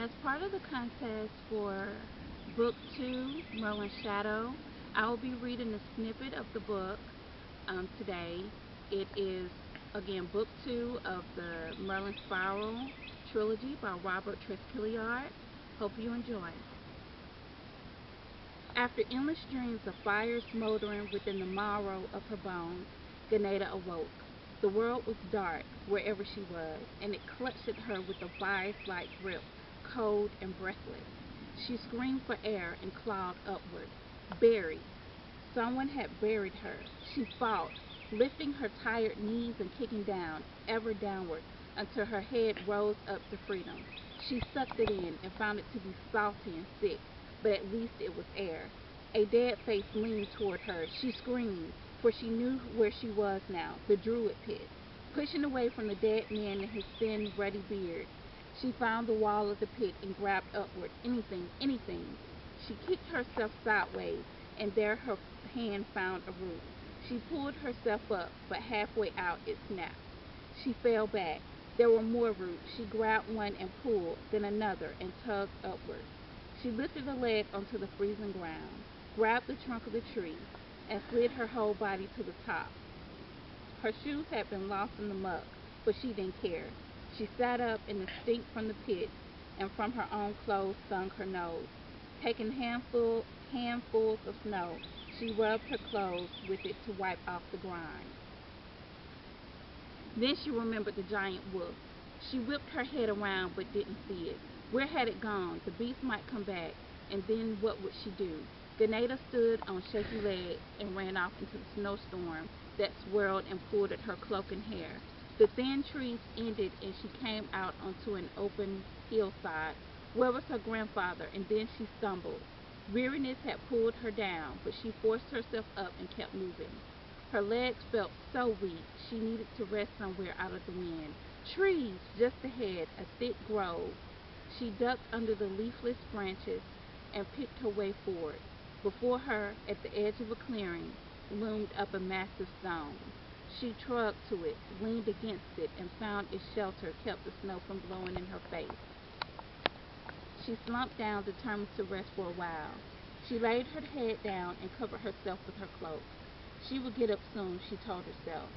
As part of the contest for Book 2, Merlin Shadow, I will be reading a snippet of the book today. It is, again, Book 2 of the Merlin Spiral trilogy by Robert Treskilliard. Hope you enjoy. After endless dreams of fire smoldering within the marrow of her bones, Ganeda awoke. The world was dark wherever she was, and it clutched at her with a virus-like grip, cold and breathless. She screamed for air and clawed upward. Buried. Someone had buried her. She fought, lifting her tired knees and kicking down, ever downward, until her head rose up to freedom. She sucked it in and found it to be salty and sick, but at least it was air. A dead face leaned toward her. She screamed, for she knew where she was now, the Druid pit. Pushing away from the dead man and his thin, ruddy beard, she found the wall of the pit and grabbed upward. Anything, anything. She kicked herself sideways, and there her hand found a root. She pulled herself up, but halfway out it snapped. She fell back. There were more roots. She grabbed one and pulled, then another, and tugged upward. She lifted a leg onto the freezing ground, grabbed the trunk of the tree, and slid her whole body to the top. Her shoes had been lost in the muck, but she didn't care. She sat up, and the stink from the pit and from her own clothes stung her nose. Taking handfuls of snow, she rubbed her clothes with it to wipe off the grime. Then she remembered the giant wolf. She whipped her head around but didn't see it. Where had it gone? The beast might come back, and then what would she do? Ganeda stood on shaky legs and ran off into the snowstorm that swirled and pulled at her cloak and hair. The thin trees ended, and she came out onto an open hillside. Where was her grandfather? And then she stumbled. Weariness had pulled her down, but she forced herself up and kept moving. Her legs felt so weak, she needed to rest somewhere out of the wind. Trees just ahead, a thick grove. She ducked under the leafless branches and picked her way forward. Before her, at the edge of a clearing, loomed up a massive stone. She trudged to it, leaned against it, and found its shelter kept the snow from blowing in her face. She slumped down, determined to rest for a while. She laid her head down and covered herself with her cloak. She would get up soon, she told herself.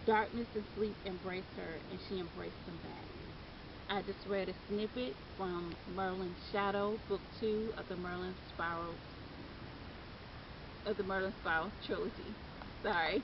Darkness and sleep embraced her, and she embraced them back. I just read a snippet from Merlin Shadow, Book 2 of the Merlin Spiral trilogy. Sorry.